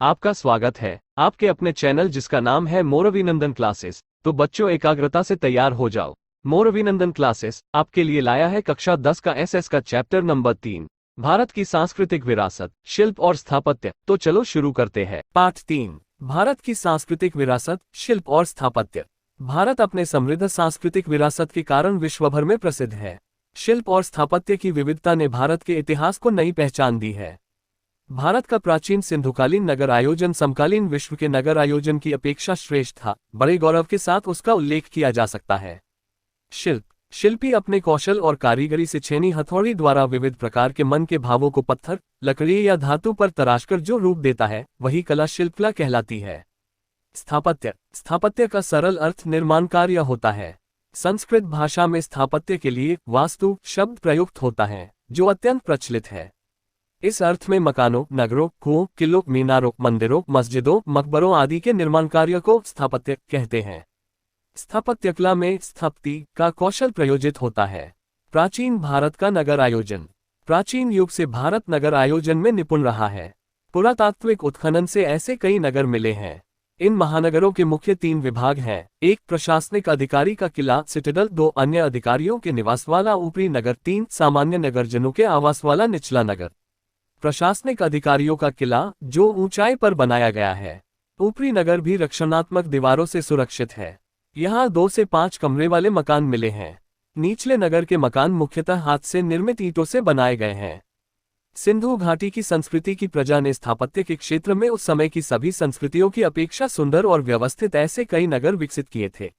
आपका स्वागत है आपके अपने चैनल जिसका नाम है मोर अभिनंदन क्लासेस। तो बच्चों एकाग्रता से तैयार हो जाओ। मोर अभिनंदन क्लासेस आपके लिए लाया है कक्षा 10 का एसएस का चैप्टर नंबर 3, भारत की सांस्कृतिक विरासत, शिल्प और स्थापत्य। तो चलो शुरू करते हैं। पाठ 3, भारत की सांस्कृतिक विरासत, शिल्प और स्थापत्य। भारत अपने समृद्ध सांस्कृतिक विरासत के कारण विश्व भर में प्रसिद्ध है। शिल्प और स्थापत्य की विविधता ने भारत के इतिहास को नई पहचान दी है। भारत का प्राचीन सिंधुकालीन नगर आयोजन समकालीन विश्व के नगर आयोजन की अपेक्षा श्रेष्ठ था। बड़े गौरव के साथ उसका उल्लेख किया जा सकता है। शिल्प, शिल्पी अपने कौशल और कारीगरी से छेनी हथौड़ी द्वारा विविध प्रकार के मन के भावों को पत्थर, लकड़ी या धातु पर तराशकर जो रूप देता है वही कला शिल्पकला कहलाती है। स्थापत्य, स्थापत्य का सरल अर्थ निर्माण कार्य होता है। संस्कृत भाषा में स्थापत्य के लिए वास्तु शब्द प्रयुक्त होता है जो अत्यंत प्रचलित है। इस अर्थ में मकानों, नगरों, कुओं, किलों, मीनारों, मंदिरों, मस्जिदों, मकबरों आदि के निर्माण कार्य को स्थापत्य कहते हैं। स्थापत्य कला में स्थापति का कौशल प्रयोजित होता है। प्राचीन भारत का नगर आयोजन, प्राचीन युग से भारत नगर आयोजन में निपुण रहा है। पुरातात्विक उत्खनन से ऐसे कई नगर मिले हैं। इन महानगरों के मुख्य 3 विभाग हैं। 1 प्रशासनिक अधिकारी का किला सिटाडेल, 2 अन्य अधिकारियों के निवास वाला ऊपरी नगर, 3 सामान्य नगरजनों के आवास वाला निचला नगर। प्रशासनिक अधिकारियों का किला जो ऊंचाई पर बनाया गया है। ऊपरी नगर भी रक्षणात्मक दीवारों से सुरक्षित है। यहाँ 2 से 5 कमरे वाले मकान मिले हैं। निचले नगर के मकान मुख्यतः हाथ से निर्मित ईंटों से बनाए गए हैं। सिंधु घाटी की संस्कृति की प्रजा ने स्थापत्य के क्षेत्र में उस समय की सभी संस्कृतियों की अपेक्षा सुंदर और व्यवस्थित ऐसे कई नगर विकसित किए थे,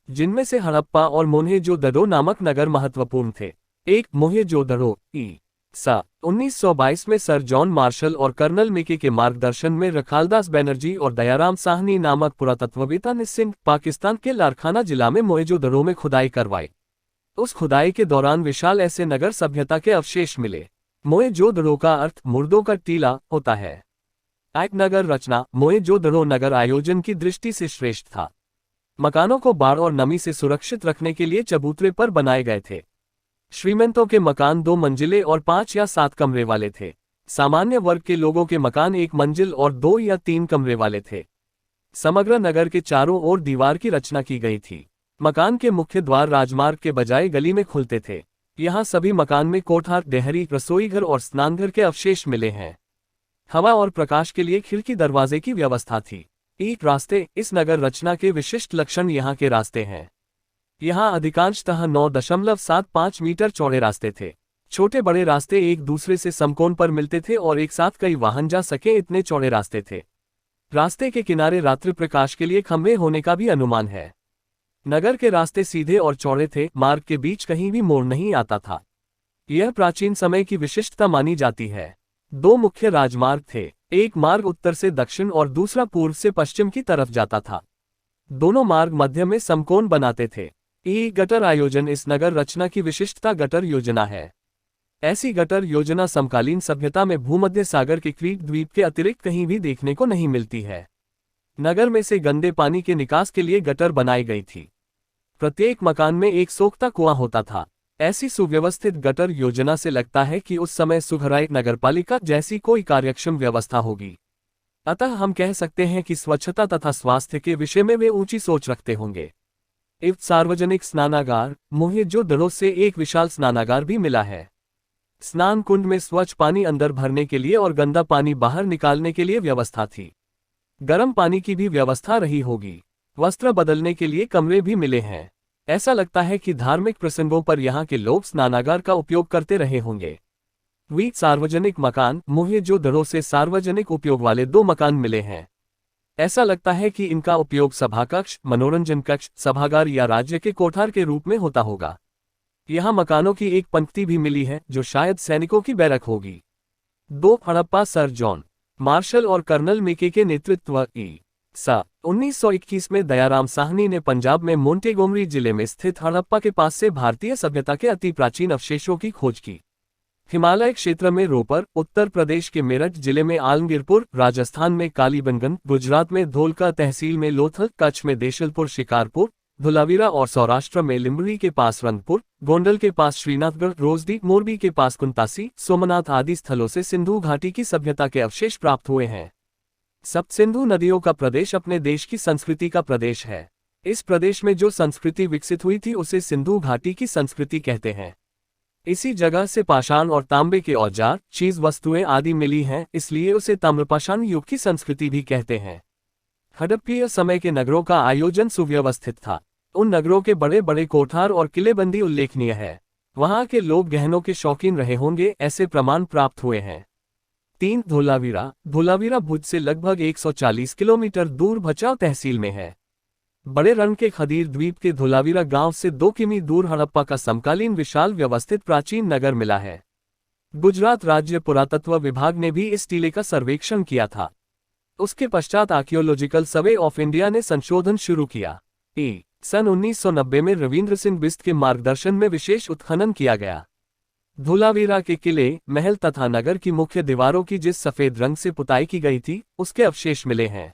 जिनमें से हड़प्पा और मोहेंजोदड़ो नामक नगर महत्वपूर्ण थे। 1 मोहेंजोदड़ो ईसा 1922 में सर जॉन मार्शल और कर्नल मेके के मार्गदर्शन में रखालदास बनर्जी और दयाराम साहनी नामक पुरातत्ववेत्ता ने सिंध, पाकिस्तान के लारखाना जिला में मोहेंजोदड़ो में खुदाई करवाई। उस खुदाई के दौरान विशाल ऐसे नगर सभ्यता के अवशेष मिले। मोहेंजोदड़ो का अर्थ मुर्दों का टीला होता है। एक नगर रचना, मोहेंजोदड़ो नगर आयोजन की दृष्टि से श्रेष्ठ था। मकानों को बाढ़ और नमी से सुरक्षित रखने के लिए चबूतरे पर बनाए गए थे। श्रीमंतों के मकान 2 मंजिले और 5 या 7 कमरे वाले थे। सामान्य वर्ग के लोगों के मकान 1 मंजिल और 2 या 3 कमरे वाले थे। समग्र नगर के चारों ओर दीवार की रचना की गई थी। मकान के मुख्य द्वार राजमार्ग के बजाय गली में खुलते थे। यहाँ सभी मकान में कोठा, डेहरी, रसोईघर और स्नानघर के अवशेष मिले हैं। हवा और प्रकाश के लिए खिड़की दरवाजे की व्यवस्था थी। ईंट रास्ते, इस नगर रचना के विशिष्ट लक्षण यहाँ के रास्ते हैं। यहाँ अधिकांशतः 9.75 मीटर चौड़े रास्ते थे। छोटे बड़े रास्ते एक दूसरे से समकोण पर मिलते थे और एक साथ कई वाहन जा सके इतने चौड़े रास्ते थे। रास्ते के किनारे रात्रि प्रकाश के लिए खंभे होने का भी अनुमान है। नगर के रास्ते सीधे और चौड़े थे, मार्ग के बीच कहीं भी मोड़ नहीं आता था। यह प्राचीन समय की विशिष्टता मानी जाती है। 2 मुख्य राजमार्ग थे। एक मार्ग उत्तर से दक्षिण और दूसरा पूर्व से पश्चिम की तरफ जाता था। दोनों मार्ग मध्य में समकोण बनाते थे। गटर आयोजन, इस नगर रचना की विशिष्टता गटर योजना है। ऐसी गटर योजना समकालीन सभ्यता में भूमध्य सागर के क्रीट द्वीप के अतिरिक्त कहीं भी देखने को नहीं मिलती है। नगर में से गंदे पानी के निकास के लिए गटर बनाई गई थी। प्रत्येक मकान में एक सोखता कुआं होता था। ऐसी सुव्यवस्थित गटर योजना से लगता है कि उस समय सुघराई नगरपालिका जैसी कोई कार्यक्षम व्यवस्था होगी। अतः हम कह सकते हैं कि स्वच्छता तथा स्वास्थ्य के विषय में वे ऊंची सोच रखते होंगे। सार्वजनिक स्नानागार, मोहेंजोदड़ो से एक विशाल स्नानागार भी मिला है। स्नान कुंड में स्वच्छ पानी अंदर भरने के लिए और गंदा पानी बाहर निकालने के लिए व्यवस्था थी। गर्म पानी की भी व्यवस्था रही होगी। वस्त्र बदलने के लिए कमरे भी मिले हैं। ऐसा लगता है कि धार्मिक प्रसंगों पर यहाँ के लोग स्नानागार का उपयोग करते रहे होंगे। सार्वजनिक मकान, मोहेंजोदड़ो से सार्वजनिक उपयोग वाले 2 मकान मिले हैं। ऐसा लगता है कि इनका उपयोग सभा कक्ष, मनोरंजन कक्ष, सभागार या राज्य के कोठार के रूप में होता होगा। यहाँ मकानों की एक पंक्ति भी मिली है जो शायद सैनिकों की बैरक होगी। 2 हड़प्पा, सर जॉन मार्शल और कर्नल मेके के नेतृत्व ईसा 1921 में दयाराम साहनी ने पंजाब में मोंटेगोमरी जिले में स्थित हड़प्पा के पास से भारतीय सभ्यता के अति प्राचीन अवशेषों की खोज की। हिमालय क्षेत्र में रोपर, उत्तर प्रदेश के मेरठ जिले में आलमगीरपुर, राजस्थान में कालीबंगन, गुजरात में धोलका तहसील में लोथल, कच्छ में देशलपुर शिकारपुर, धुलावीरा और सौराष्ट्र में लिंबड़ी के पास रंगपुर, गोंडल के पास श्रीनाथगढ़, रोजडी, मोरबी के पास कुंतासी, सोमनाथ आदि स्थलों से सिंधु घाटी की सभ्यता के अवशेष प्राप्त हुए हैं। सप्त सिंधु नदियों का प्रदेश अपने देश की संस्कृति का प्रदेश है। इस प्रदेश में जो संस्कृति विकसित हुई थी उसे सिंधु घाटी की संस्कृति कहते हैं। इसी जगह से पाषाण और तांबे के औजार, चीज वस्तुएं आदि मिली हैं, इसलिए उसे ताम्रपाषाण युग की संस्कृति भी कहते हैं। हड़प्पीय समय के नगरों का आयोजन सुव्यवस्थित था। उन नगरों के बड़े बड़े कोठार और किलेबंदी उल्लेखनीय है। वहां के लोग गहनों के शौकीन रहे होंगे, ऐसे प्रमाण प्राप्त हुए हैं। 3 धोलावीरा। धोलावीरा भुज से लगभग 140 किलोमीटर दूर भचाऊ तहसील में है। बड़े रण के खदीर द्वीप के धोलावीरा गांव से 2 किमी दूर हड़प्पा का समकालीन विशाल व्यवस्थित प्राचीन नगर मिला है। गुजरात राज्य पुरातत्व विभाग ने भी इस टीले का सर्वेक्षण किया था। उसके पश्चात आर्कियोलॉजिकल सर्वे ऑफ इंडिया ने संशोधन शुरू किया। सन 1990 में रविंद्र सिंह बिस्त के मार्गदर्शन में विशेष उत्खनन किया गया। धोलावीरा के किले, महल तथा नगर की मुख्य दीवारों की जिस सफेद रंग से पुताई की गई थी, उसके अवशेष मिले हैं।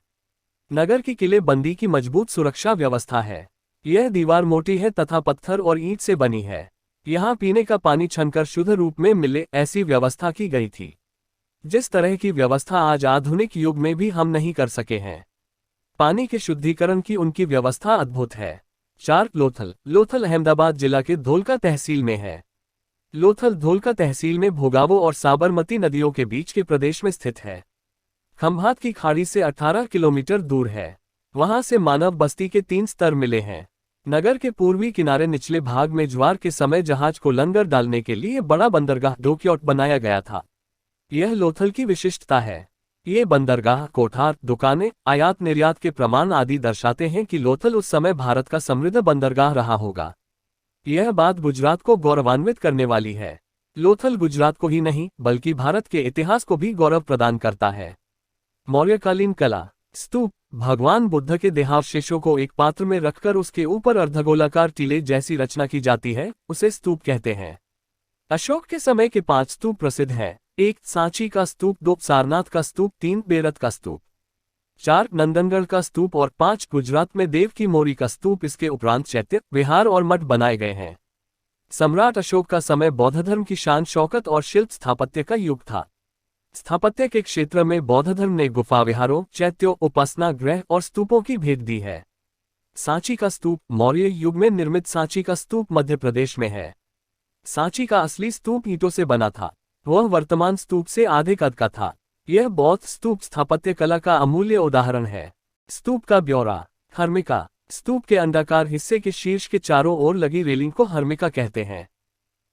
नगर की किले बंदी की मजबूत सुरक्षा व्यवस्था है। यह दीवार मोटी है तथा पत्थर और ईंट से बनी है। यहाँ पीने का पानी छनकर शुद्ध रूप में मिले, ऐसी व्यवस्था की गई थी। जिस तरह की व्यवस्था आज आधुनिक युग में भी हम नहीं कर सके हैं। पानी के शुद्धिकरण की उनकी व्यवस्था अद्भुत है। 4 लोथल। लोथल अहमदाबाद जिला के धोलका तहसील में है। लोथल धोलका तहसील में भोगावो और साबरमती नदियों के बीच के प्रदेश में स्थित है। खंभात की खाड़ी से 18 किलोमीटर दूर है। वहां से मानव बस्ती के 3 स्तर मिले हैं। नगर के पूर्वी किनारे निचले भाग में ज्वार के समय जहाज को लंगर डालने के लिए बड़ा बंदरगाह डोकयार्ड बनाया गया था। यह लोथल की विशिष्टता है। ये बंदरगाह, कोठार, दुकानें, आयात निर्यात के प्रमाण आदि दर्शाते हैं कि लोथल उस समय भारत का समृद्ध बंदरगाह रहा होगा। यह बात गुजरात को गौरवान्वित करने वाली है। लोथल गुजरात को ही नहीं बल्कि भारत के इतिहास को भी गौरव प्रदान करता है। मौर्यकालीन कला। स्तूप। भगवान बुद्ध के देहावशेषों को एक पात्र में रखकर उसके ऊपर अर्धगोलाकार टीले जैसी रचना की जाती है, उसे स्तूप कहते हैं। अशोक के समय के 5 स्तूप प्रसिद्ध हैं। 1 सांची का स्तूप, 2 सारनाथ का स्तूप, 3 बेरत का स्तूप, 4 नंदनगढ़ का स्तूप और 5 गुजरात में देव की मोरी का स्तूप। इसके उपरांत चैत्य, विहार और मठ बनाए गए हैं। सम्राट अशोक का समय बौद्ध धर्म की शान शौकत और शिल्प स्थापत्य का युग था। स्थापत्य के क्षेत्र में बौद्ध धर्म ने गुफा विहारों, चैत्यों, उपासना गृह और स्तूपों की भेंट दी है। सांची का स्तूप। मौर्य युग में निर्मित सांची का स्तूप मध्य प्रदेश में है। सांची का असली स्तूप ईंटों से बना था। वह वर्तमान स्तूप से आधे कद का था। यह बौद्ध स्तूप स्थापत्य कला का अमूल्य उदाहरण है। स्तूप का ब्यौरा। हर्मिका। स्तूप के अंडाकार हिस्से के शीर्ष के चारों ओर लगी रेलिंग को हर्मिका कहते हैं।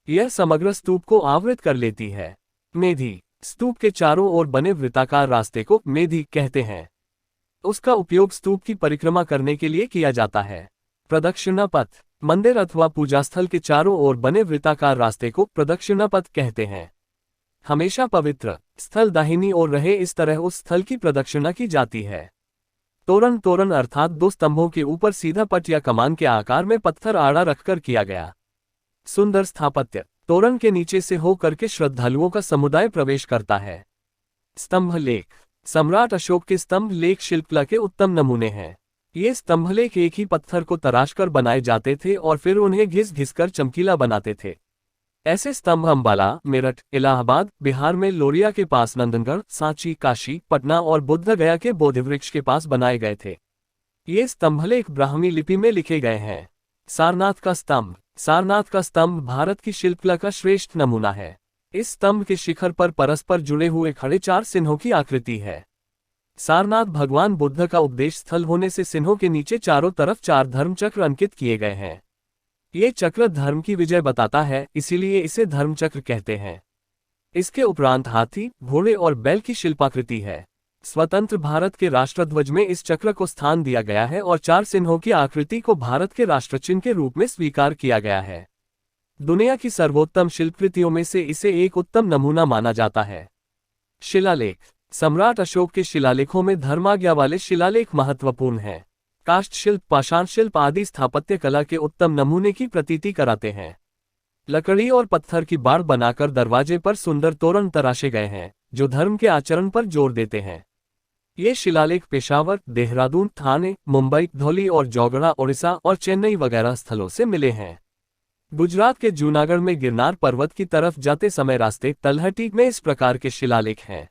यह समग्र स्तूप को आवृत कर लेती है। मेधी। स्तूप के चारों ओर बने वृत्ताकार रास्ते को मेधी कहते हैं। उसका उपयोग स्तूप की परिक्रमा करने के लिए किया जाता है। प्रदक्षिणा पथ। मंदिर अथवा पूजा स्थल के चारों ओर बने वृत्ताकार रास्ते को प्रदक्षिणा पथ कहते हैं। हमेशा पवित्र स्थल दाहिनी ओर रहे, इस तरह उस स्थल की प्रदक्षिणा की जाती है। तोरण। तोरण अर्थात 2 स्तंभों के ऊपर सीधा पट या कमान के आकार में पत्थर आड़ा रखकर किया गया। सुंदर स्थापत्य। तोरण के नीचे से होकर के श्रद्धालुओं का समुदाय प्रवेश करता है। स्तंभ लेख। सम्राट अशोक के स्तंभ लेख शिल्पकला के उत्तम नमूने हैं। ये स्तंभ लेख एक ही पत्थर को तराशकर बनाए जाते थे और फिर उन्हें घिस घिसकर चमकीला बनाते थे। ऐसे स्तंभ अंबाला, मेरठ, इलाहाबाद, बिहार में लोरिया के पास नंदनगढ़, सांची, काशी, पटना और बुद्ध गया के बोधिवृक्ष के पास बनाए गए थे। ये स्तंभलेख ब्राह्मी लिपि में लिखे गए हैं। सारनाथ का स्तंभ। सारनाथ का स्तंभ भारत की शिल्पकला का श्रेष्ठ नमूना है। इस स्तंभ के शिखर पर परस्पर जुड़े हुए खड़े 4 सिंहों की आकृति है। सारनाथ भगवान बुद्ध का उपदेश स्थल होने से सिंहों के नीचे चारों तरफ 4 धर्मचक्र अंकित किए गए हैं। ये चक्र धर्म की विजय बताता है, इसीलिए इसे धर्मचक्र कहते हैं। इसके उपरांत हाथी, घोड़े और बैल की शिल्पाकृति है। स्वतंत्र भारत के राष्ट्रध्वज में इस चक्र को स्थान दिया गया है और 4 सिंहों की आकृति को भारत के राष्ट्रचिन्ह के रूप में स्वीकार किया गया है। दुनिया की सर्वोत्तम शिल्पकृतियों में से इसे एक उत्तम नमूना माना जाता है। शिलालेख। सम्राट अशोक के शिलालेखों में धर्माज्ञा वाले शिलालेख महत्वपूर्ण हैं। काष्ठ शिल्प, पाषाण शिल्प आदि स्थापत्य कला के उत्तम नमूने की प्रतीति कराते हैं। लकड़ी और पत्थर की बाड़ बनाकर दरवाजे पर सुंदर तोरण तराशे गए हैं, जो धर्म के आचरण पर जोर देते हैं। ये शिलालेख पेशावर, देहरादून, थाने, मुंबई, धौली और जौगड़ा, ओडिशा और चेन्नई वगैरह स्थलों से मिले हैं। गुजरात के जूनागढ़ में गिरनार पर्वत की तरफ जाते समय रास्ते तलहटी में इस प्रकार के शिलालेख हैं।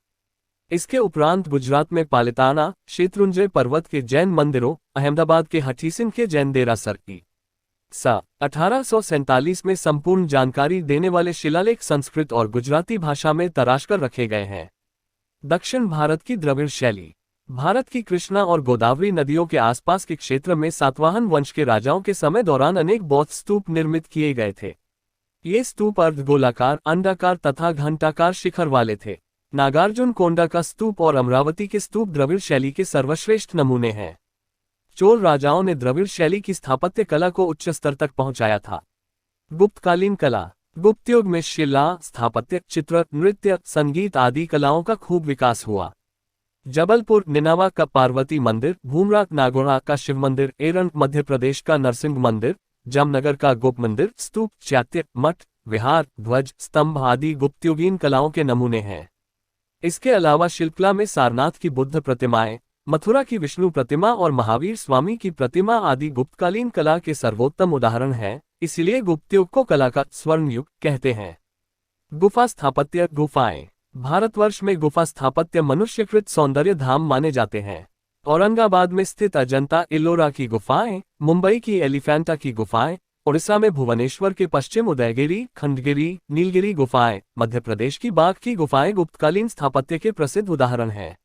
इसके उपरांत गुजरात में पालिताना, शेत्रुंजय पर्वत के जैन मंदिरों, अहमदाबाद के हठीसिन के जैन देरासर की 1847 में संपूर्ण जानकारी देने वाले शिलालेख संस्कृत और गुजराती भाषा में तराशकर रखे गए हैं। दक्षिण भारत की द्रविड़ शैली। भारत की कृष्णा और गोदावरी नदियों के आसपास के क्षेत्र में सातवाहन वंश के राजाओं के समय दौरान अनेक बौद्ध स्तूप निर्मित किए गए थे। ये स्तूप अर्धगोलाकार, अंडाकार तथा घंटाकार शिखर वाले थे। नागार्जुन कोंडा का स्तूप और अमरावती के स्तूप द्रविड़ शैली के सर्वश्रेष्ठ नमूने हैं। चोल राजाओं ने द्रविड़ शैली की स्थापत्य कला को उच्च स्तर तक पहुंचाया था। गुप्तकालीन कला। गुप्त युग में शिला, स्थापत्य, चित्र, नृत्य, संगीत आदि कलाओं का खूब विकास हुआ। जबलपुर, निनावा का पार्वती मंदिर, भूमरा, नागौरा का शिव मंदिर, एरंड मध्य प्रदेश का नरसिंह मंदिर, जामनगर का गोप मंदिर, स्तूप, चैत्य, मठ, विहार, ध्वज, स्तंभ आदि गुप्तयुगीन कलाओं के नमूने हैं। इसके अलावा शिल्पकला में सारनाथ की बुद्ध प्रतिमाएं, मथुरा की विष्णु प्रतिमा और महावीर स्वामी की प्रतिमा आदि गुप्तकालीन कला के सर्वोत्तम उदाहरण हैं। इसलिए गुप्त युग को कला का स्वर्ण युग कहते हैं। गुफा स्थापत्य। गुफाएं। भारतवर्ष में गुफा स्थापत्य मनुष्यकृत सौंदर्य धाम माने जाते हैं। औरंगाबाद में स्थित अजंता इलोरा की गुफाएं, मुंबई की एलिफेंटा की गुफाएं, उड़ीसा में भुवनेश्वर के पश्चिम उदयगिरी, खंडगिरी, नीलगिरी गुफाएं, मध्य प्रदेश की बाघ की गुफाएं गुप्तकालीन स्थापत्य के प्रसिद्ध उदाहरण हैं।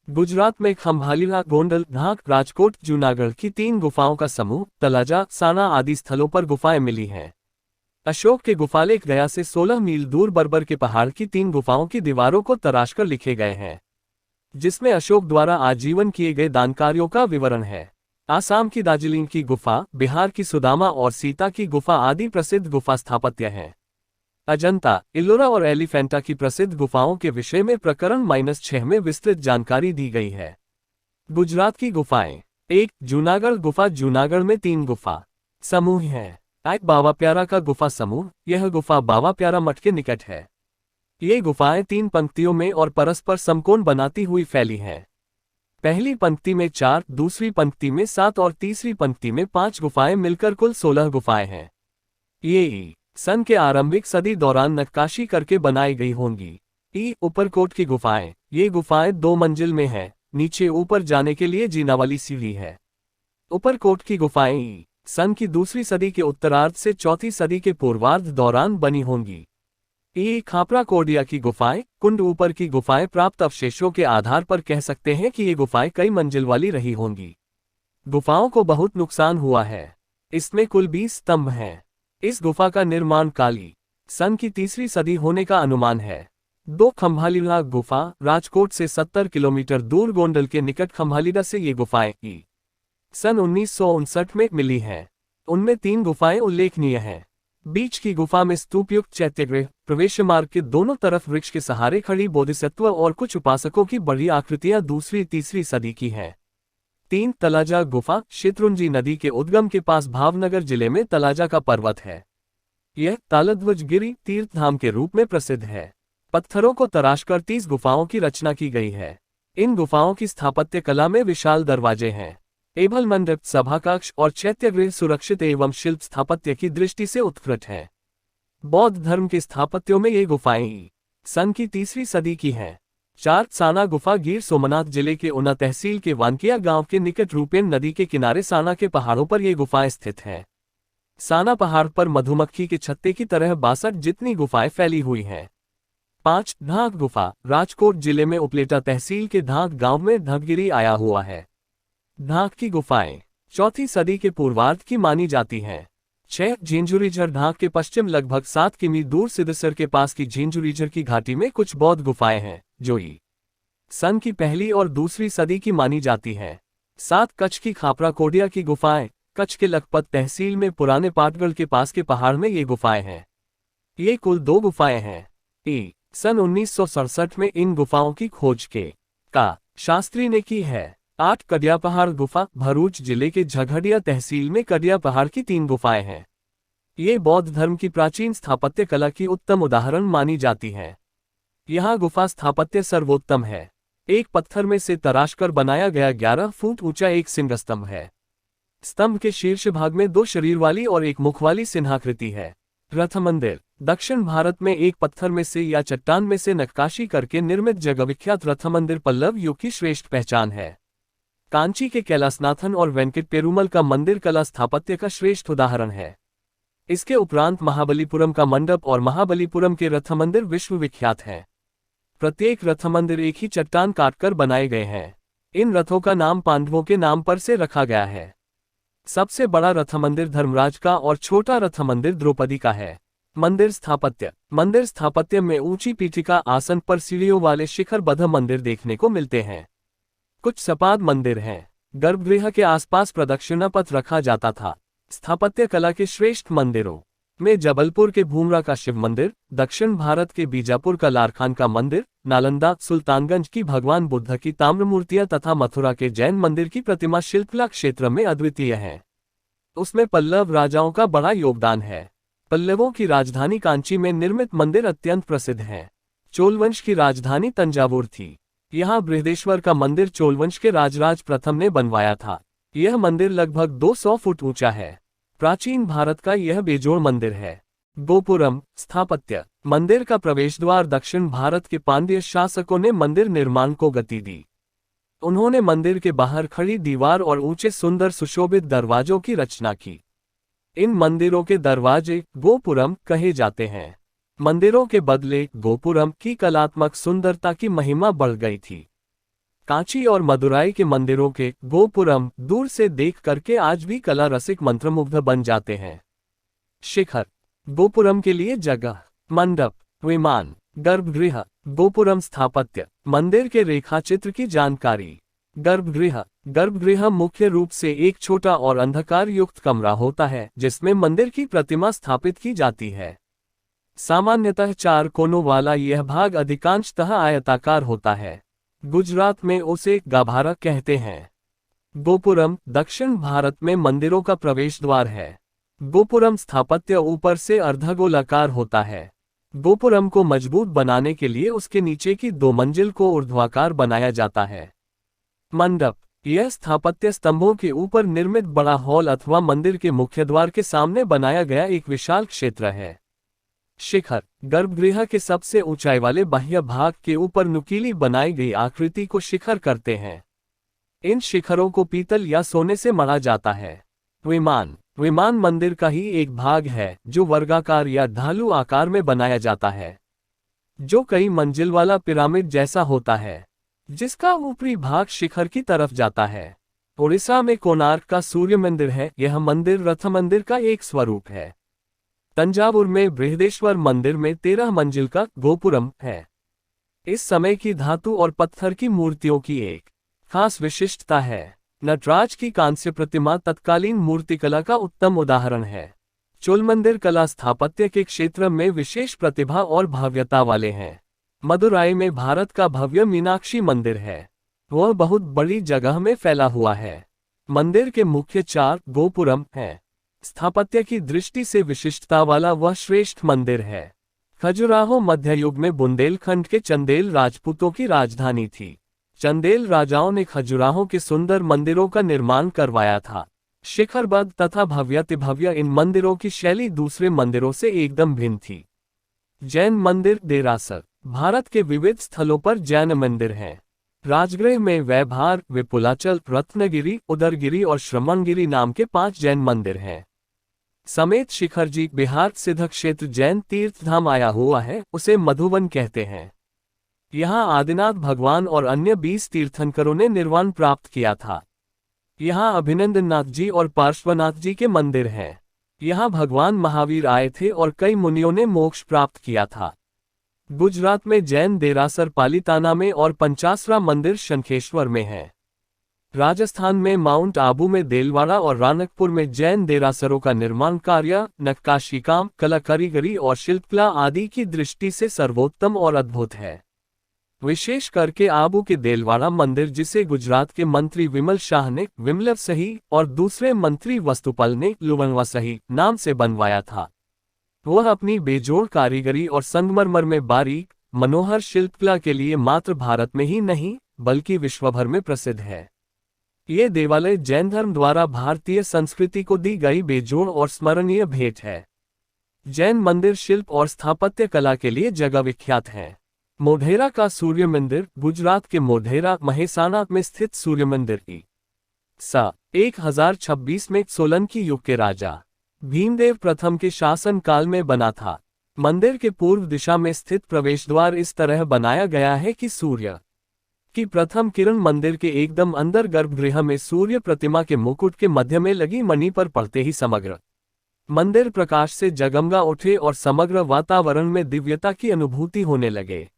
गुजरात में खंभालिया, गोंडल, ढाक, राजकोट, जूनागढ़ की 3 गुफाओं का समूह, तलाजा, साना आदि स्थलों पर गुफाएं मिली हैं। अशोक के गुफालेख गया से 16 मील दूर बर्बर के पहाड़ की 3 गुफाओं की दीवारों को तराशकर लिखे गए हैं, जिसमें अशोक द्वारा आजीवन किए गए दान कार्यों का विवरण है। आसाम की दार्जिलिंग की गुफा, बिहार की सुदामा और सीता की गुफा आदि प्रसिद्ध गुफा स्थापत्य हैं। अजंता, इलोरा और एलिफेंटा की प्रसिद्ध गुफाओं के विषय में प्रकरण -6 में विस्तृत जानकारी दी गई है। गुजरात की गुफाएं। 1. जूनागढ़ गुफा। जूनागढ़ में 3 गुफा समूह हैं। एक बावा प्यारा का गुफा समूह। यह गुफा बावा प्यारा मठ के निकट है। ये गुफाएं 3 पंक्तियों में और परस्पर समकोण बनाती हुई फैली हैं। पहली पंक्ति में 4, दूसरी पंक्ति में 7 और तीसरी पंक्ति में 5 गुफाएं मिलकर कुल 16 गुफाएं हैं। ये सन के आरंभिक सदी दौरान नक्काशी करके बनाई गई होंगी। ऊपरकोट की गुफाएं। ये गुफाएं 2 मंजिल में हैं। नीचे ऊपर जाने के लिए जीना वाली सीढ़ी है। ऊपरकोट की गुफाएं सन की दूसरी सदी के उत्तरार्ध से चौथी सदी के पूर्वार्ध दौरान बनी होंगी। खापरा कोडिया की गुफाएं। कुंड ऊपर की गुफाएं प्राप्त अवशेषों के आधार पर कह सकते हैं कि ये गुफाएं कई मंजिल वाली रही होंगी। गुफाओं को बहुत नुकसान हुआ है। इसमें कुल 20 स्तंभ हैं। इस गुफा का निर्माण काली सन की तीसरी सदी होने का अनुमान है। 2 खंभालिया गुफा। राजकोट से 70 किलोमीटर दूर गोंडल के निकट खंभालिया से ये गुफाएं सन 1959 में मिली हैं। उनमें 3 गुफाएं उल्लेखनीय हैं। बीच की गुफा में स्तूपयुक्त चैत्यगृह, प्रवेश मार्ग के दोनों तरफ वृक्ष के सहारे खड़ी बोधिसत्व और कुछ उपासकों की बड़ी आकृतियां दूसरी-तीसरी सदी की हैं। 3. तलाजा गुफा। शेत्रुंजी नदी के उद्गम के पास भावनगर जिले में तलाजा का पर्वत है। यह तालध्वजगिरी तीर्थधाम के रूप में प्रसिद्ध है। पत्थरों को तराशकर 30 गुफाओं की रचना की गई है। इन गुफाओं की स्थापत्य कला में विशाल दरवाजे हैं। एभल मंडप, सभाकक्ष और चैत्यगृह सुरक्षित एवं शिल्प स्थापत्य की दृष्टि से उत्कृष्ट हैं। बौद्ध धर्म के स्थापत्यों में ये गुफाएं सन की तीसरी सदी की हैं। 4. साना गुफा। गिर सोमनाथ जिले के उना तहसील के वानकिया गांव के निकट रूपेन नदी के किनारे साना के पहाड़ों पर ये गुफाएं स्थित हैं। साना पहाड़ पर मधुमक्खी के छत्ते की तरह 62 जितनी गुफाएं फैली हुई हैं। 5. ढाक गुफा। राजकोट जिले में उपलेटा तहसील के ढाक गांव में ढकगिरी आया हुआ है। ढाक की गुफाएं चौथी सदी के पूर्वार्ध की मानी जाती हैं। 6. झिंझुरीझर। ढाक के पश्चिम लगभग 7 किमी दूर सिद्धसर के पास की झिंझुरीझर की घाटी में कुछ बौद्ध गुफाएं हैं, जो सन की पहली और दूसरी सदी की मानी जाती हैं। 7. कच्छ की खापरा कोडिया की गुफाएं। कच्छ के लखपत तहसील में पुराने पाटगढ़ के पास के पहाड़ में ये गुफाएं हैं। ये कुल 2 गुफाएं हैं। सन 1967 में इन गुफाओं की खोज का शास्त्री ने की है। 8. कडिया पहाड़ गुफा। भरूच जिले के झघड़िया तहसील में कडिया पहाड़ की 3 गुफाएं हैं। ये बौद्ध धर्म की प्राचीन स्थापत्य कला की उत्तम उदाहरण मानी जाती हैं। यहाँ गुफा स्थापत्य सर्वोत्तम है। एक पत्थर में से तराशकर बनाया गया 11 फुट ऊंचा एक सिंहस्तंभ है। स्तंभ के शीर्ष भाग में 2 शरीर वाली और 1 मुख वाली सिंहाकृति है। रथ मंदिर दक्षिण भारत में एक पत्थर में से या चट्टान में से नक्काशी करके निर्मित जगविख्यात रथ मंदिर पल्लव युग की श्रेष्ठ पहचान है। कांची के कैलासनाथन और वेंकट पेरुमल का मंदिर कला स्थापत्य का श्रेष्ठ उदाहरण है। इसके उपरांत महाबलीपुरम का मंडप और महाबलीपुरम के रथ मंदिर विश्व विख्यात हैं। प्रत्येक रथ मंदिर एक ही चट्टान काटकर बनाए गए हैं। इन रथों का नाम पांडवों के नाम पर से रखा गया है। सबसे बड़ा रथ मंदिर धर्मराज का और छोटा रथ मंदिर द्रौपदी का है। मंदिर स्थापत्य में ऊंची पीठिका आसन पर सीढ़ियों वाले शिखरबद्ध मंदिर देखने को मिलते हैं। कुछ सपाट मंदिर हैं। गर्भगृह के आसपास प्रदक्षिणा पथ रखा जाता था। स्थापत्य कला के श्रेष्ठ मंदिरों में जबलपुर के भूमरा का शिव मंदिर, दक्षिण भारत के बीजापुर का लारखान का मंदिर, नालंदा सुल्तानगंज की भगवान बुद्ध की ताम्र मूर्तियां तथा मथुरा के जैन मंदिर की प्रतिमा शिल्पकला क्षेत्र में अद्वितीय है। उसमें पल्लव राजाओं का बड़ा योगदान है। पल्लवों की राजधानी कांची में निर्मित मंदिर अत्यंत प्रसिद्ध हैं। चोलवंश की राजधानी तंजावुर थी। यहाँ बृहदेश्वर का मंदिर चोलवंश के राजराज प्रथम ने बनवाया था। यह मंदिर लगभग 200 फुट ऊंचा है। प्राचीन भारत का यह बेजोड़ मंदिर है। गोपुरम स्थापत्य मंदिर का प्रवेश द्वार दक्षिण भारत के पांड्य शासकों ने मंदिर निर्माण को गति दी। उन्होंने मंदिर के बाहर खड़ी दीवार और ऊंचे सुंदर सुशोभित दरवाजों की रचना की। इन मंदिरों के दरवाजे गोपुरम कहे जाते हैं। मंदिरों के बदले गोपुरम की कलात्मक सुंदरता की महिमा बढ़ गई थी। कांची और मदुराई के मंदिरों के गोपुरम दूर से देख करके आज भी कला रसिक मंत्रमुग्ध बन जाते हैं। शिखर गोपुरम के लिए जगह, मंडप, विमान, गर्भगृह। गोपुरम स्थापत्य मंदिर के रेखाचित्र की जानकारी। गर्भगृह मुख्य रूप से एक छोटा और अंधकार युक्त कमरा होता है जिसमें मंदिर की प्रतिमा स्थापित की जाती है। सामान्यतः 4 कोनों वाला यह भाग अधिकांशतः आयताकार होता है। गुजरात में उसे गाभारा कहते हैं। गोपुरम दक्षिण भारत में मंदिरों का प्रवेश द्वार है। गोपुरम स्थापत्य ऊपर से अर्धगोलाकार होता है। गोपुरम को मजबूत बनाने के लिए उसके नीचे की 2 मंजिल को ऊर्ध्वाकार बनाया जाता है। मंडप यह स्थापत्य स्तंभों के ऊपर निर्मित बड़ा हॉल अथवा मंदिर के मुख्य द्वार के सामने बनाया गया एक विशाल क्षेत्र है। शिखर गर्भगृह के सबसे ऊंचाई वाले बाह्य भाग के ऊपर नुकीली बनाई गई आकृति को शिखर करते हैं। इन शिखरों को पीतल या सोने से मढ़ा जाता है। विमान मंदिर का ही एक भाग है जो वर्गाकार या ढालू आकार में बनाया जाता है, जो कई मंजिल वाला पिरामिड जैसा होता है, जिसका ऊपरी भाग शिखर की तरफ जाता है। उड़ीसा में कोणार्क का सूर्य मंदिर है। यह मंदिर रथ मंदिर का एक स्वरूप है। तंजावुर में बृहदेश्वर मंदिर में 13 मंजिल का गोपुरम है। इस समय की धातु और पत्थर की मूर्तियों की एक खास विशिष्टता है। नटराज की कांस्य प्रतिमा तत्कालीन मूर्तिकला का उत्तम उदाहरण है। चोल मंदिर कला स्थापत्य के क्षेत्र में विशेष प्रतिभा और भव्यता वाले हैं। मदुराई में भारत का भव्य मीनाक्षी मंदिर है। वह बहुत बड़ी जगह में फैला हुआ है। मंदिर के मुख्य 4 गोपुरम हैं। स्थापत्य की दृष्टि से विशिष्टता वाला वह श्रेष्ठ मंदिर है। खजुराहो मध्य युग में बुंदेलखंड के चंदेल राजपूतों की राजधानी थी। चंदेल राजाओं ने खजुराहो के सुंदर मंदिरों का निर्माण करवाया था। शिखरबद्ध तथा भव्य इन मंदिरों की शैली दूसरे मंदिरों से एकदम भिन्न थी। जैन मंदिर देरासर भारत के विविध स्थलों पर जैन मंदिर हैं। राजगृह में वैभार, विपुलाचल, रत्नगिरी, उदरगिरी और श्रमणगिरी नाम के 5 जैन मंदिर हैं। समेत शिखरजी बिहार सिद्ध क्षेत्र जैन तीर्थ धाम आया हुआ है, उसे मधुवन कहते हैं। यहाँ आदिनाथ भगवान और अन्य 20 तीर्थंकरों ने निर्वाण प्राप्त किया था। यहाँ अभिनंदननाथ जी और पार्श्वनाथ जी के मंदिर हैं। यहाँ भगवान महावीर आए थे और कई मुनियों ने मोक्ष प्राप्त किया था। गुजरात में जैन देरासर पालिताना में और पंचासरा मंदिर शंखेश्वर में है। राजस्थान में माउंट आबू में देलवाड़ा और रानकपुर में जैन देरासरों का निर्माण कार्य नक्काशी काम, कला कारीगरी और शिल्पकला आदि की दृष्टि से सर्वोत्तम और अद्भुत है। विशेष करके आबू के देलवाड़ा मंदिर, जिसे गुजरात के मंत्री विमल शाह ने विमलव सही और दूसरे मंत्री वस्तुपल ने लुवनवा सही नाम से बनवाया था, वह अपनी बेजोड़ कारीगरी और संगमरमर में बारीक मनोहर शिल्पकला के लिए मात्र भारत में ही नहीं बल्कि विश्वभर में प्रसिद्ध है। ये देवालय जैन धर्म द्वारा भारतीय संस्कृति को दी गई बेजोड़ और स्मरणीय भेंट है। जैन मंदिर शिल्प और स्थापत्य कला के लिए जगह विख्यात हैं। मोढेरा का सूर्य मंदिर गुजरात के मोढेरा महेसाना में स्थित सूर्य मंदिर की 1026 में सोलंकी युग के राजा भीमदेव प्रथम के शासन काल में बना था। मंदिर के पूर्व दिशा में स्थित प्रवेश द्वार इस तरह बनाया गया है कि सूर्य की प्रथम किरण मंदिर के एकदम अंदर गर्भगृह में सूर्य प्रतिमा के मुकुट के मध्य में लगी मणि पर पड़ते ही समग्र मंदिर प्रकाश से जगमगा उठे और समग्र वातावरण में दिव्यता की अनुभूति होने लगे।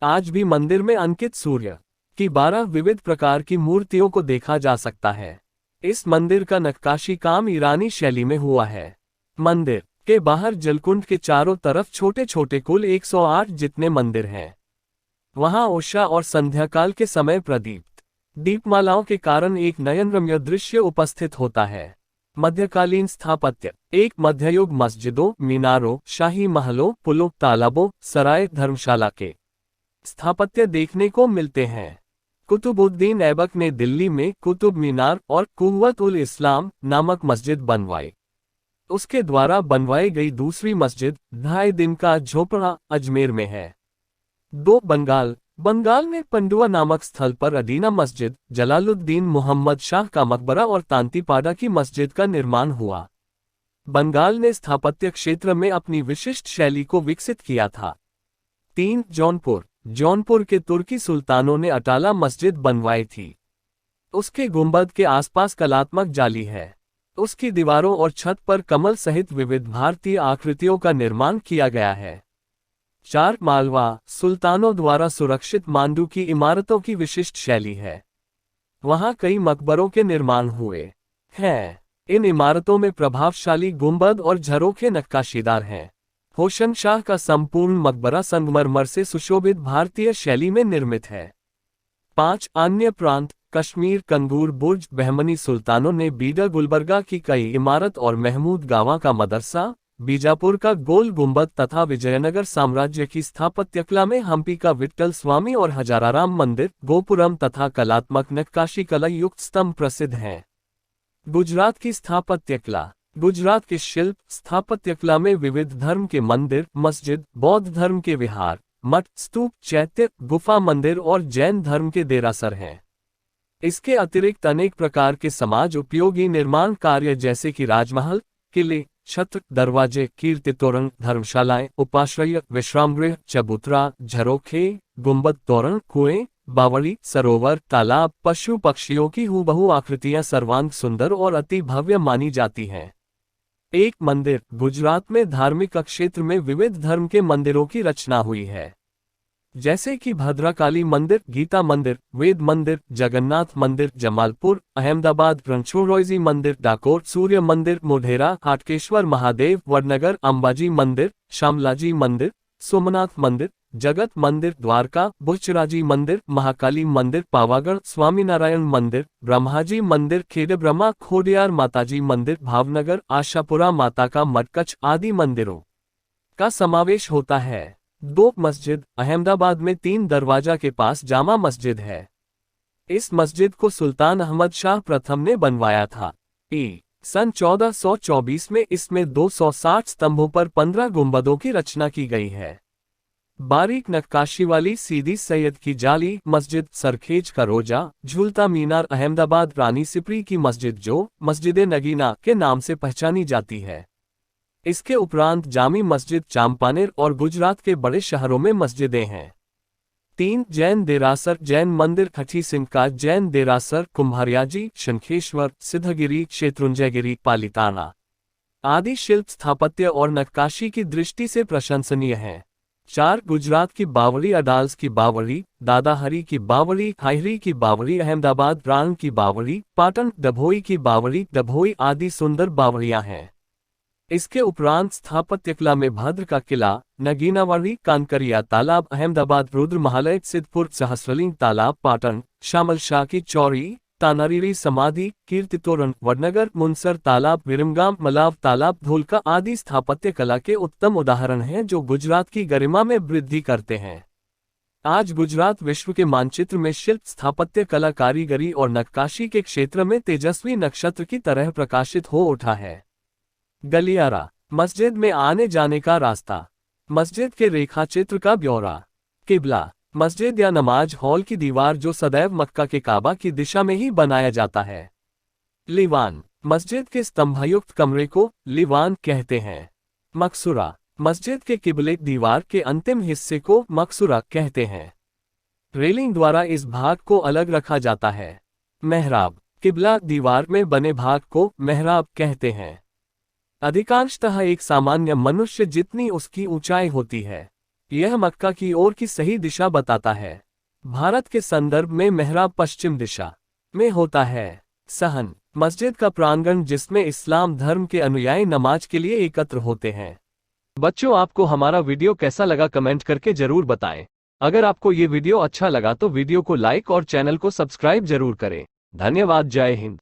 आज भी मंदिर में अंकित सूर्य की 12 विविध प्रकार की मूर्तियों को देखा जा सकता है। इस मंदिर का नक्काशी काम ईरानी शैली में हुआ है। मंदिर के बाहर जलकुंड के चारों तरफ छोटे छोटे कुल 108 जितने मंदिर हैं। वहां उषा और संध्याकाल के समय प्रदीप्त दीपमालाओं के कारण एक नयनरम्य दृश्य उपस्थित होता है। मध्यकालीन स्थापत्य एक मध्ययुग मस्जिदों, मीनारों, शाही महलों, पुलों, तालाबों, सराय, धर्मशाला के स्थापत्य देखने को मिलते हैं। कुतुबुद्दीन ऐबक ने दिल्ली में कुतुब मीनार और कुव्वत उल इस्लाम नामक मस्जिद बनवाई। उसके द्वारा बनवाई गई दूसरी मस्जिद 2.5 दिन का झोपड़ा अजमेर में है। बंगाल में पंडुआ नामक स्थल पर अदीना मस्जिद, जलालुद्दीन मुहम्मद शाह का मकबरा और तांतीपाड़ा की मस्जिद का निर्माण हुआ। बंगाल ने स्थापत्य क्षेत्र में अपनी विशिष्ट शैली को विकसित किया था। 3 जौनपुर के तुर्की सुल्तानों ने अटाला मस्जिद बनवाई थी। उसके गुंबद के आसपास कलात्मक जाली है। उसकी दीवारों और छत पर कमल सहित विविध भारतीय आकृतियों का निर्माण किया गया है। 4 मालवा सुल्तानों द्वारा सुरक्षित मांडू की इमारतों की विशिष्ट शैली है। वहां कई मकबरों के निर्माण हुए हैं। इन इमारतों में प्रभावशाली गुंबद और झरोखे नक्काशीदार हैं। होशन शाह का संपूर्ण मकबरा संगमरमर से सुशोभित भारतीय शैली में निर्मित है। 5 अन्य प्रांत कश्मीर, कंगूर, बुर्ज, बहमनी सुल्तानों ने बीडा गुलबर्गा की कई इमारत और महमूद गावा का मदरसा, बीजापुर का गोल गुंबद तथा विजयनगर साम्राज्य की स्थापत्यकला में हम्पी का विट्ठल स्वामी और हजाराराम मंदिर, गोपुरम तथा कलात्मक नक्काशी कला युक्त स्तंभ प्रसिद्ध हैं। गुजरात की स्थापत्यकला गुजरात के शिल्प स्थापत्यकला में विविध धर्म के मंदिर, मस्जिद, बौद्ध धर्म के विहार, मठ, स्तूप, चैत्य, गुफा मंदिर और जैन धर्म के देरासर हैं। इसके अतिरिक्त अनेक प्रकार के समाज उपयोगी निर्माण कार्य जैसे कि राजमहल, किले, छत्र, दरवाजे, कीर्ति तोरण, धर्मशालाएं, उपाश्रय, विश्रामगृह, चबूतरा, झरोखे, गुंबद, तोरण, कुएं, बावड़ी, सरोवर, तालाब, पशु पक्षियों की हूबहू आकृतियां सर्वांग सुंदर और अति भव्य मानी जाती हैं। एक मंदिर गुजरात में धार्मिक क्षेत्र में विविध धर्म के मंदिरों की रचना हुई है, जैसे कि भद्रकाली मंदिर, गीता मंदिर, वेद मंदिर, जगन्नाथ मंदिर, जमालपुर, अहमदाबाद, रणछोड़रायजी मंदिर, डाकोर, सूर्य मंदिर, मोढेरा, हाटकेश्वर महादेव, वडनगर, अंबाजी मंदिर, शामलाजी मंदिर, सोमनाथ मंदिर, जगत मंदिर, द्वारका, बुचराजी मंदिर, महाकाली मंदिर, पावागढ़, स्वामीनारायण मंदिर, ब्रह्माजी मंदिर, खेड़ब्रह्मा, खोडियार माताजी मंदिर, भावनगर, आशापुरा माता का मठ, कच्छ आदि मंदिरों का समावेश होता है। 2 मस्जिद अहमदाबाद में 3 दरवाजा के पास जामा मस्जिद है। इस मस्जिद को सुल्तान अहमद शाह प्रथम ने बनवाया था। सन 1424 में इसमें 260 स्तंभों पर 15 गुंबदों की रचना की गई है। बारीक नक्काशी वाली सीधी सैयद की जाली मस्जिद, सरखेज का रोजा, झूलता मीनार, अहमदाबाद रानी सिपरी की मस्जिद जो मस्जिद नगीना के नाम से पहचानी जाती है। इसके उपरांत जामी मस्जिद, चांपानेर और गुजरात के बड़े शहरों में मस्जिदें हैं। 3 जैन देरासर, जैन मंदिर, खठी सिंह का जैन देरासर, कुम्भारियाजी, शंखेश्वर, सिद्धगिरी, शेत्रुंजयगिरी, पालिताना आदि शिल्प स्थापत्य और नक्काशी की दृष्टि से प्रशंसनीय हैं। 4 गुजरात की बावड़ी, अडाल्स की बावड़ी, दादाहरी की बावड़ी, हाइरी की बावड़ी, अहमदाबाद रान की बावड़ी, पाटन, डभोई की बावड़ी, डभोई आदि सुंदर बावड़ियां हैं। इसके उपरांत स्थापत्यकला में भद्र का किला, नगीनावाड़ी, कानकरिया तालाब, अहमदाबाद रुद्र महालय, सिद्धपुर, सहस्रलिंग तालाब, पाटन, शामल शाह की चौरी, तानारीरी समाधि, कीर्ति तोरण, वडनगर, मुनसर तालाब, विरमगाम, मलाव तालाब, धोलका आदि स्थापत्य कला के उत्तम उदाहरण हैं जो गुजरात की गरिमा में वृद्धि करते हैं। आज गुजरात विश्व के मानचित्र में शिल्प स्थापत्य कला, कारीगरी और नक्काशी के क्षेत्र में तेजस्वी नक्षत्र की तरह प्रकाशित हो उठा है। गलियारा मस्जिद में आने जाने का रास्ता, मस्जिद के रेखा चित्र का ब्यौरा। किबला, मस्जिद या नमाज हॉल की दीवार जो सदैव मक्का के काबा की दिशा में ही बनाया जाता है। लीवान, मस्जिद के स्तंभयुक्त कमरे को लीवान कहते हैं। मकसूरा, मस्जिद के किबले दीवार के अंतिम हिस्से को मकसूरा कहते हैं। रेलिंग द्वारा इस भाग को अलग रखा जाता है। मेहराब, किबला दीवार में बने भाग को मेहराब कहते हैं। अधिकांशतः एक सामान्य मनुष्य जितनी उसकी ऊंचाई होती है। यह मक्का की ओर की सही दिशा बताता है। भारत के संदर्भ में मेहराब पश्चिम दिशा में होता है। सहन, मस्जिद का प्रांगण जिसमें इस्लाम धर्म के अनुयायी नमाज के लिए एकत्र होते हैं। बच्चों, आपको हमारा वीडियो कैसा लगा कमेंट करके जरूर बताएं। अगर आपको ये वीडियो अच्छा लगा तो वीडियो को लाइक और चैनल को सब्सक्राइब जरूर करें। धन्यवाद। जय हिंद।